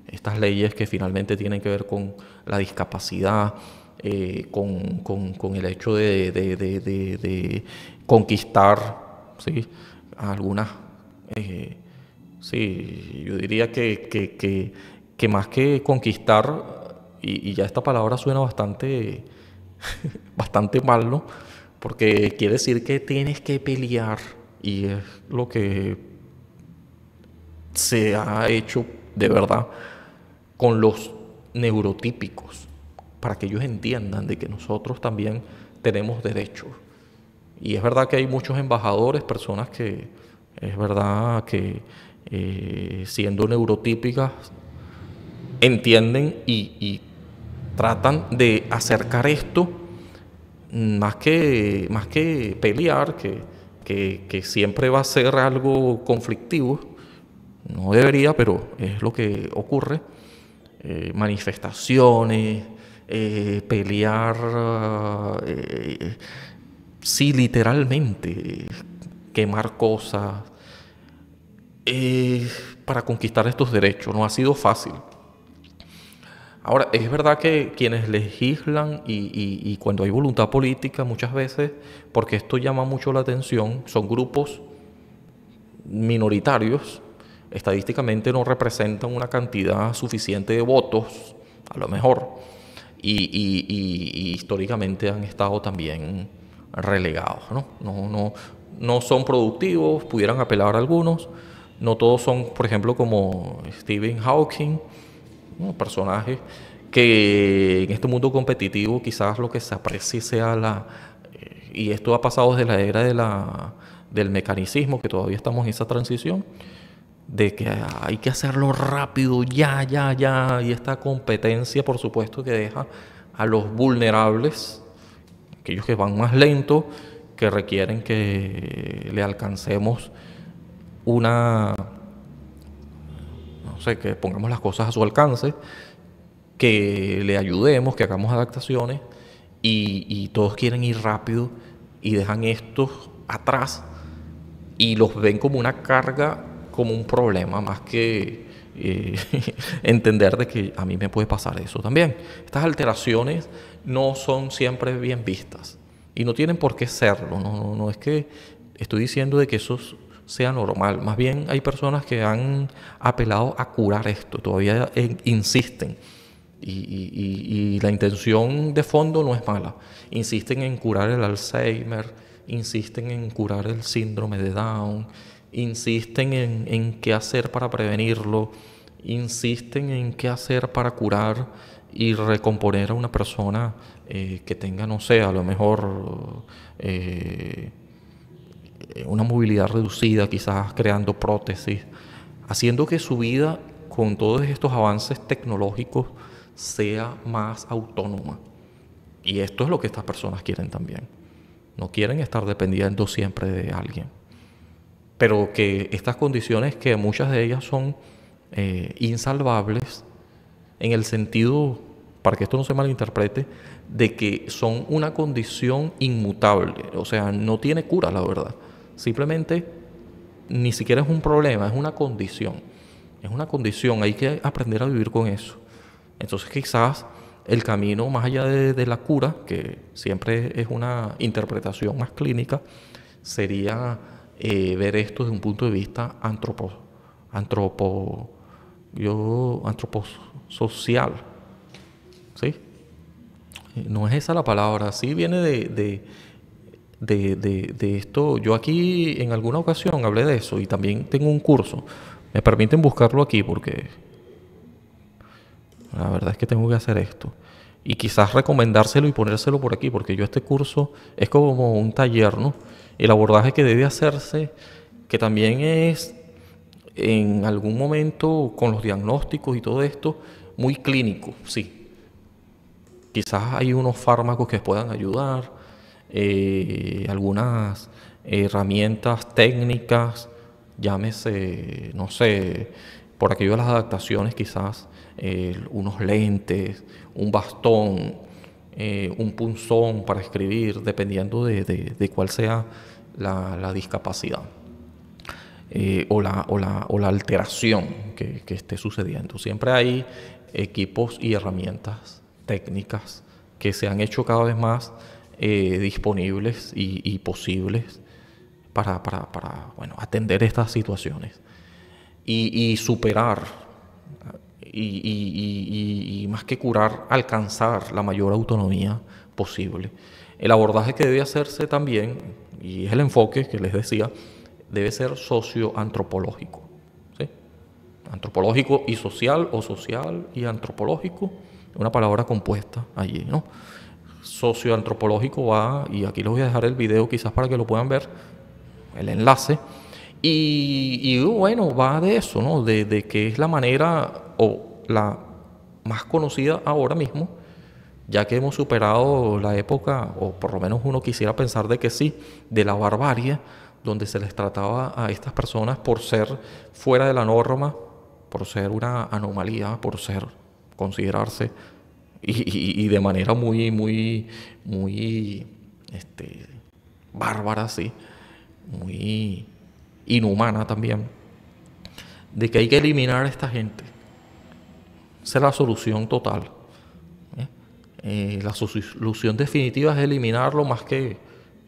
estas leyes que finalmente tienen que ver con la discapacidad, con el hecho de conquistar, ¿sí? Algunas, sí, yo diría que más que conquistar, y ya esta palabra suena bastante, bastante mal, ¿no? Porque quiere decir que tienes que pelear, y es lo que se ha hecho de verdad con los neurotípicos, para que ellos entiendan de que nosotros también tenemos derechos. Y es verdad que hay muchos embajadores, personas que es verdad que siendo neurotípicas entienden y tratan de acercar esto más que pelear, que siempre va a ser algo conflictivo. No debería, pero es lo que ocurre. Manifestaciones, pelear, sí, literalmente, quemar cosas, para conquistar estos derechos. No ha sido fácil. Ahora, es verdad que quienes legislan y cuando hay voluntad política muchas veces, porque esto llama mucho la atención, son grupos minoritarios, estadísticamente no representan una cantidad suficiente de votos, a lo mejor, y históricamente han estado también relegados, ¿no? No son productivos, pudieran apelar a algunos, no todos son, por ejemplo, como Stephen Hawking, ¿no? Personajes que en este mundo competitivo quizás lo que se aprecie sea y esto ha pasado desde la era del mecanicismo, que todavía estamos en esa transición, de que hay que hacerlo rápido, ya, y esta competencia, por supuesto, que deja a los vulnerables, aquellos que van más lentos, que requieren que le alcancemos no sé, que pongamos las cosas a su alcance, que le ayudemos, que hagamos adaptaciones, y todos quieren ir rápido y dejan estos atrás y los ven como una carga, como un problema, más que entender de que a mí me puede pasar eso también. Estas alteraciones no son siempre bien vistas y no tienen por qué serlo. No es que estoy diciendo de que eso sea normal. Más bien hay personas que han apelado a curar esto, todavía insisten. Y la intención de fondo no es mala. Insisten en curar el Alzheimer, insisten en curar el síndrome de Down, insisten en qué hacer para prevenirlo, insisten en qué hacer para curar y recomponer a una persona que tenga, no sé, a lo mejor una movilidad reducida, quizás creando prótesis, haciendo que su vida con todos estos avances tecnológicos sea más autónoma. Y esto es lo que estas personas quieren también. No quieren estar dependiendo siempre de alguien. Pero que estas condiciones, que muchas de ellas son insalvables, en el sentido, para que esto no se malinterprete, de que son una condición inmutable. O sea, no tiene cura, la verdad. Simplemente ni siquiera es un problema, es una condición. Es una condición, hay que aprender a vivir con eso. Entonces quizás el camino más allá de la cura, que siempre es una interpretación más clínica, sería ver esto desde un punto de vista antroposocial. ¿Sí? No es esa la palabra, sí viene de esto. Yo aquí en alguna ocasión hablé de eso y también tengo un curso. Me permiten buscarlo aquí porque la verdad es que tengo que hacer esto. Y quizás recomendárselo y ponérselo por aquí, porque yo este curso es como un taller, ¿no? El abordaje que debe hacerse, que también es en algún momento con los diagnósticos y todo esto, muy clínico, sí. Quizás hay unos fármacos que puedan ayudar, algunas herramientas técnicas, llámese, no sé, por aquello de las adaptaciones, quizás unos lentes, un bastón, un punzón para escribir, dependiendo de cuál sea la discapacidad. O la alteración que esté sucediendo. Siempre hay equipos y herramientas técnicas que se han hecho cada vez más disponibles y posibles para bueno, atender estas situaciones y superar y más que curar, alcanzar la mayor autonomía posible. El abordaje que debe hacerse también, y es el enfoque que les decía, debe ser socioantropológico, ¿sí? Antropológico y social, o social y antropológico, una palabra compuesta allí, ¿no? Socioantropológico va, y aquí les voy a dejar el video quizás para que lo puedan ver, el enlace, y bueno, va de eso, ¿no? De que es la manera o la más conocida ahora mismo, ya que hemos superado la época, o por lo menos uno quisiera pensar de que sí, de la barbarie, donde se les trataba a estas personas por ser fuera de la norma, por ser una anomalía, por ser, considerarse, y de manera muy bárbara, sí, muy inhumana también, de que hay que eliminar a esta gente. Esa es la solución total. La solución definitiva es eliminarlo, más que,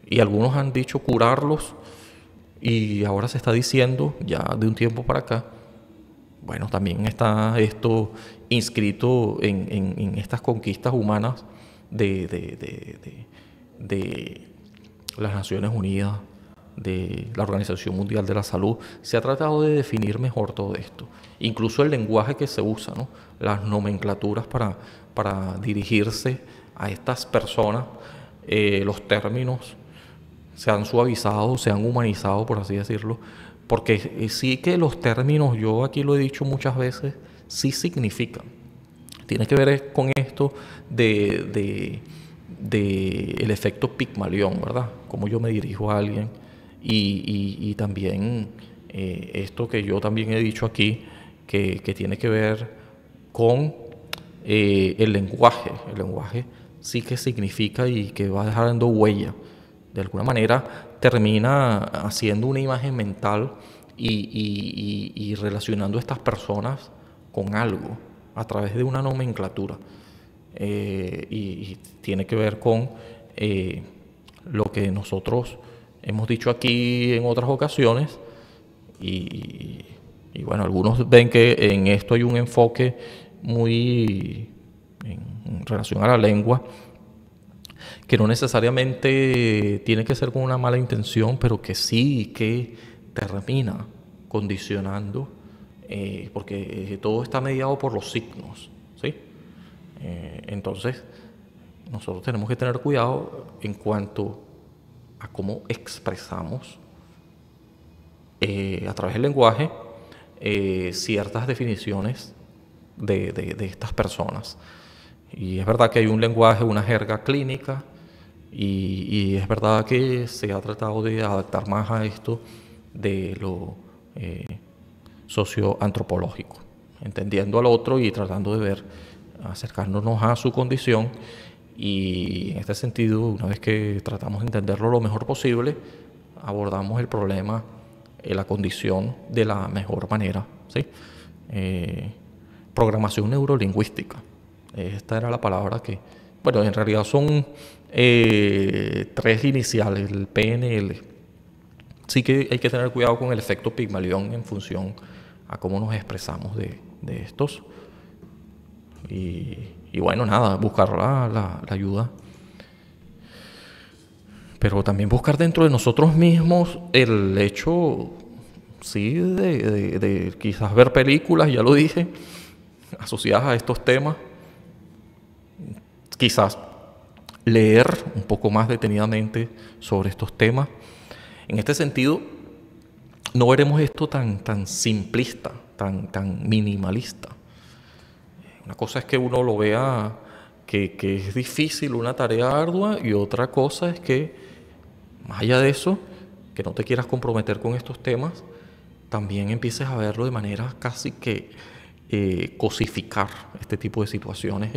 y algunos han dicho curarlos, y ahora se está diciendo, ya de un tiempo para acá, bueno, también está esto inscrito en estas conquistas humanas de las Naciones Unidas, de la Organización Mundial de la Salud. Se ha tratado de definir mejor todo esto, incluso el lenguaje que se usa, ¿no? Las nomenclaturas para dirigirse a estas personas, los términos se han suavizado, se han humanizado, por así decirlo, porque sí que los términos, yo aquí lo he dicho muchas veces, sí significan. Tiene que ver con esto de el efecto Pigmalión, ¿verdad? Como yo me dirijo a alguien, y también esto que yo también he dicho aquí, que tiene que ver con el lenguaje. El lenguaje sí que significa y que va dejando huella. De alguna manera termina haciendo una imagen mental y relacionando a estas personas con algo a través de una nomenclatura. Y tiene que ver con lo que nosotros hemos dicho aquí en otras ocasiones, y bueno, algunos ven que en esto hay un enfoque muy en relación a la lengua, que no necesariamente tiene que ser con una mala intención, pero que sí que termina condicionando, porque todo está mediado por los signos, ¿sí? Entonces, nosotros tenemos que tener cuidado en cuanto a cómo expresamos a través del lenguaje ciertas definiciones de estas personas. Y es verdad que hay un lenguaje, una jerga clínica, y es verdad que se ha tratado de adaptar más a esto de lo socioantropológico, entendiendo al otro y tratando de ver, acercándonos a su condición. Y en este sentido, una vez que tratamos de entenderlo lo mejor posible, abordamos el problema, la condición de la mejor manera, ¿sí? Programación neurolingüística. Esta era la palabra que, bueno, en realidad son tres iniciales, el PNL. Sí que hay que tener cuidado con el efecto Pigmalión en función a cómo nos expresamos de estos. Y bueno, nada, buscar la ayuda. Pero también buscar dentro de nosotros mismos el hecho, sí, de quizás ver películas, ya lo dije, asociadas a estos temas. Quizás leer un poco más detenidamente sobre estos temas. En este sentido, no veremos esto tan simplista, tan minimalista. Una cosa es que uno lo vea que es difícil, una tarea ardua, y otra cosa es que, más allá de eso, que no te quieras comprometer con estos temas, también empieces a verlo de manera casi que cosificar este tipo de situaciones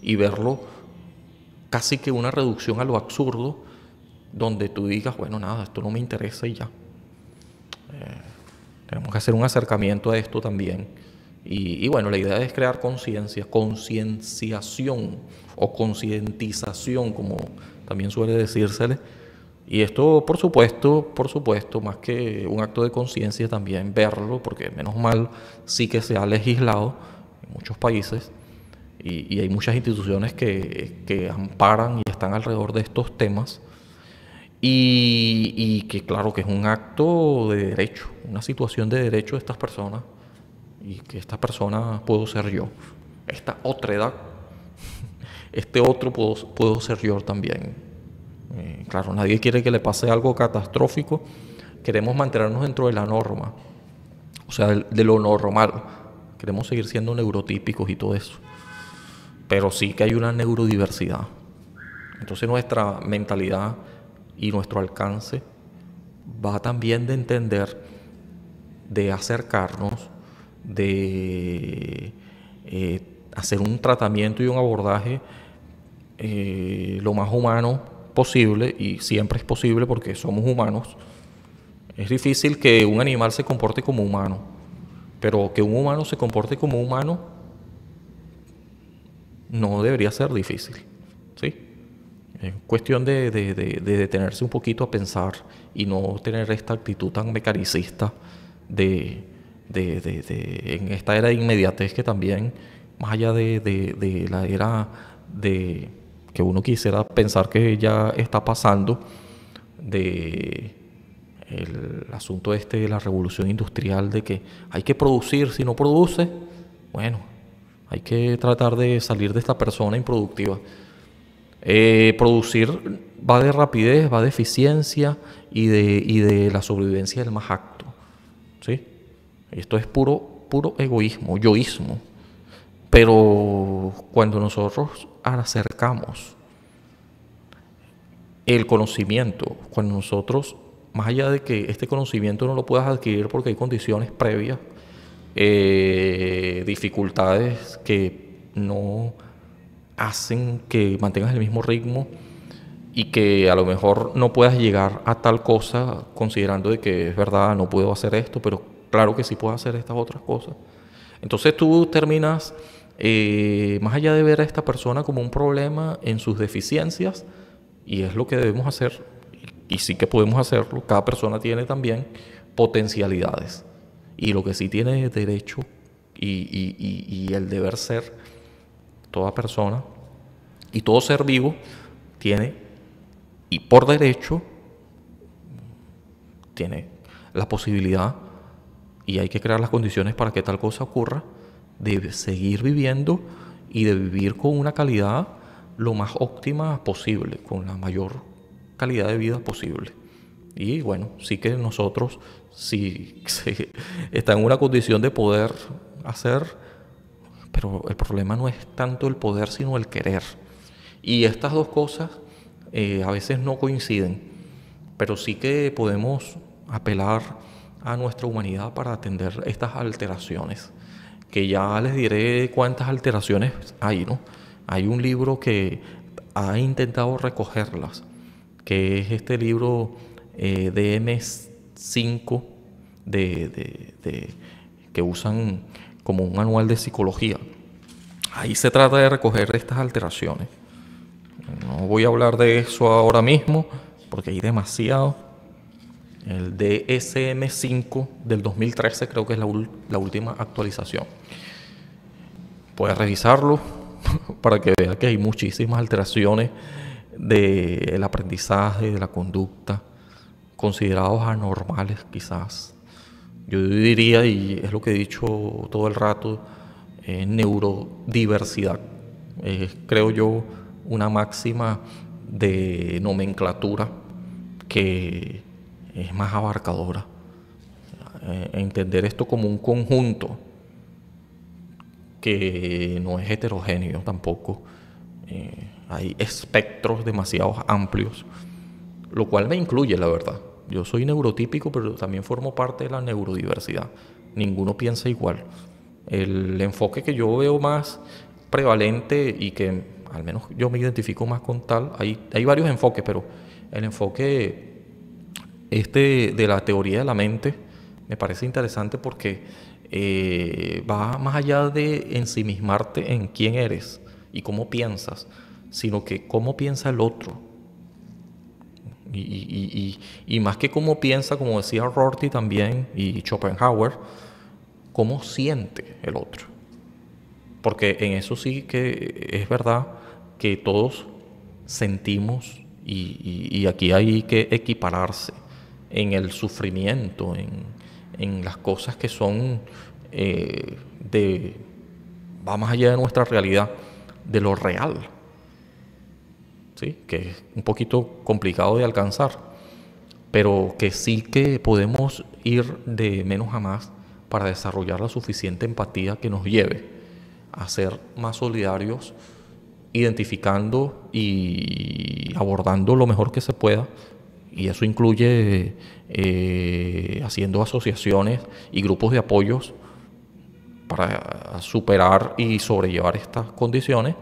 y verlo casi que una reducción a lo absurdo, donde tú digas, bueno, nada, esto no me interesa y ya. Tenemos que hacer un acercamiento a esto también. Y bueno, la idea es crear conciencia, concienciación o concientización, como también suele decírsele. Y esto, por supuesto, más que un acto de conciencia, también verlo, porque menos mal sí que se ha legislado en muchos países y hay muchas instituciones que amparan y están alrededor de estos temas. Y que claro que es un acto de derecho, una situación de derecho de estas personas, y que esta persona puedo ser yo, esta otra edad, este otro puedo ser yo también. Claro, nadie quiere que le pase algo catastrófico, queremos mantenernos dentro de la norma, o sea, de lo normal, queremos seguir siendo neurotípicos y todo eso, pero sí que hay una neurodiversidad. Entonces nuestra mentalidad y nuestro alcance va también de entender, de acercarnos, de hacer un tratamiento y un abordaje lo más humano posible, y siempre es posible porque somos humanos. Es difícil que un animal se comporte como humano, pero que un humano se comporte como humano no debería ser difícil, ¿sí? Es cuestión de detenerse un poquito a pensar y no tener esta actitud tan mecanicista en esta era de inmediatez, que también, más allá de la era de que uno quisiera pensar que ya está pasando, de el asunto este de la revolución industrial, de que hay que producir, si no produce, bueno, hay que tratar de salir de esta persona improductiva. Producir va de rapidez, va de eficiencia y de la sobrevivencia del más apto, ¿sí? Esto es puro egoísmo, yoísmo. Pero cuando nosotros acercamos el conocimiento, cuando nosotros, más allá de que este conocimiento no lo puedas adquirir porque hay condiciones previas, dificultades que no hacen que mantengas el mismo ritmo y que a lo mejor no puedas llegar a tal cosa, considerando de que es verdad, no puedo hacer esto, pero claro que sí puedo hacer estas otras cosas. Entonces tú terminas, más allá de ver a esta persona como un problema en sus deficiencias, y es lo que debemos hacer, y sí que podemos hacerlo, cada persona tiene también potencialidades, y lo que sí tiene derecho y el deber ser, toda persona y todo ser vivo tiene, y por derecho, tiene la posibilidad, y hay que crear las condiciones para que tal cosa ocurra, de seguir viviendo y de vivir con una calidad lo más óptima posible, con la mayor calidad de vida posible. Y bueno, sí que nosotros, si se está en una condición de poder hacer, pero el problema no es tanto el poder, sino el querer. Y estas dos cosas a veces no coinciden, pero sí que podemos apelar a nuestra humanidad para atender estas alteraciones, que ya les diré cuántas alteraciones hay, ¿no? Hay un libro que ha intentado recogerlas, que es este libro DM5 que usan como un manual de psicología. Ahí se trata de recoger estas alteraciones. No voy a hablar de eso ahora mismo porque hay demasiado. El DSM-5 del 2013 creo que es la última actualización. Puedes revisarlo para que veas que hay muchísimas alteraciones del aprendizaje, de la conducta, considerados anormales quizás. Yo diría, y es lo que he dicho todo el rato, neurodiversidad. Creo yo una máxima de nomenclatura que es más abarcadora. Entender esto como un conjunto que no es heterogéneo tampoco. Hay espectros demasiado amplios, lo cual me incluye, la verdad. Yo soy neurotípico, pero también formo parte de la neurodiversidad. Ninguno piensa igual. El enfoque que yo veo más prevalente y que al menos yo me identifico más con tal, hay varios enfoques, pero el enfoque de la teoría de la mente me parece interesante porque va más allá de ensimismarte en quién eres y cómo piensas, sino que cómo piensa el otro. Y más que cómo piensa, como decía Rorty también y Schopenhauer, cómo siente el otro. Porque en eso sí que es verdad que todos sentimos y aquí hay que equipararse en el sufrimiento, en las cosas que son va más allá de nuestra realidad, de lo real, ¿sí? Que es un poquito complicado de alcanzar, pero que sí que podemos ir de menos a más para desarrollar la suficiente empatía que nos lleve a ser más solidarios, identificando y abordando lo mejor que se pueda, y eso incluye haciendo asociaciones y grupos de apoyos para superar y sobrellevar estas condiciones.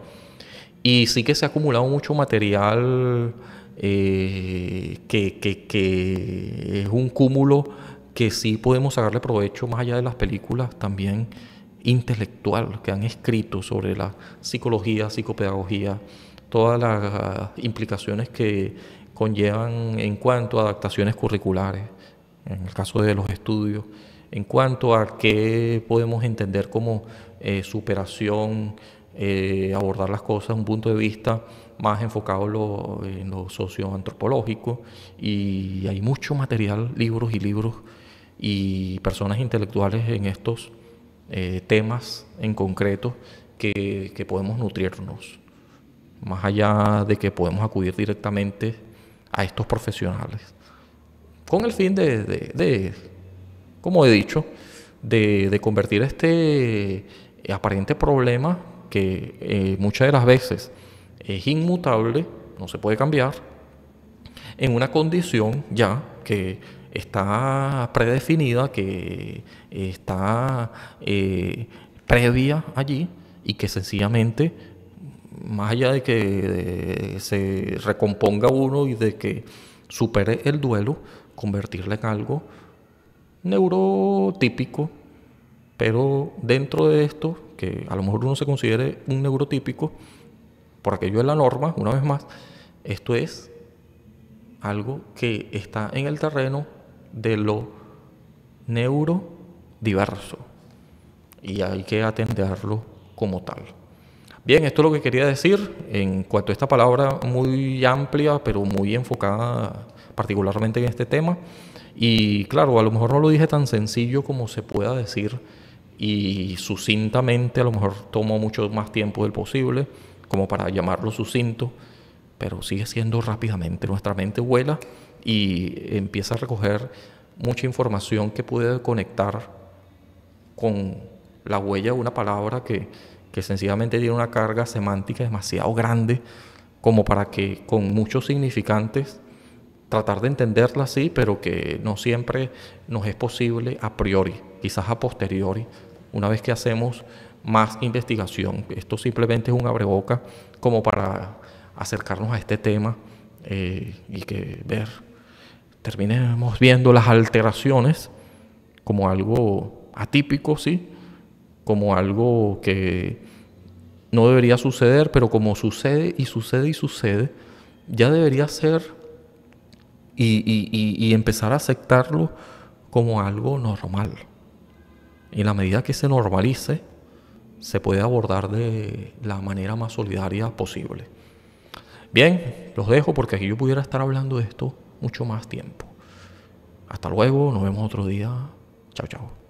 Y sí que se ha acumulado mucho material que es un cúmulo que sí podemos sacarle provecho más allá de las películas, también intelectual, que han escrito sobre la psicología, psicopedagogía, todas las implicaciones que conllevan en cuanto a adaptaciones curriculares, en el caso de los estudios, en cuanto a qué podemos entender como superación, abordar las cosas desde un punto de vista más enfocado en lo socioantropológico, y hay mucho material, libros y personas intelectuales en estos temas en concreto que podemos nutrirnos, más allá de que podemos acudir directamente a estos profesionales, con el fin como he dicho, de convertir este aparente problema que muchas de las veces es inmutable, no se puede cambiar, en una condición ya que está predefinida, que está previa allí, y que sencillamente, más allá de que se recomponga uno y de que supere el duelo, convertirla en algo neurotípico, pero dentro de esto, que a lo mejor uno se considere un neurotípico, por aquello de la norma, una vez más, esto es algo que está en el terreno de lo neurodiverso y hay que atenderlo como tal. Bien, esto es lo que quería decir en cuanto a esta palabra muy amplia, pero muy enfocada particularmente en este tema. Y claro, a lo mejor no lo dije tan sencillo como se pueda decir, y sucintamente a lo mejor tomó mucho más tiempo del posible como para llamarlo sucinto, pero sigue siendo rápidamente. Nuestra mente vuela y empieza a recoger mucha información que puede conectar con la huella de una palabra que sencillamente tiene una carga semántica demasiado grande como para que con muchos significantes tratar de entenderla así, pero que no siempre nos es posible a priori, quizás a posteriori, una vez que hacemos más investigación. Esto simplemente es un abreboca como para acercarnos a este tema y que terminemos viendo las alteraciones como algo atípico, sí, como algo que no debería suceder, pero como sucede y sucede y sucede, ya debería ser y empezar a aceptarlo como algo normal. Y en la medida que se normalice, se puede abordar de la manera más solidaria posible. Bien, los dejo porque aquí yo pudiera estar hablando de esto mucho más tiempo. Hasta luego, nos vemos otro día. Chao, chao.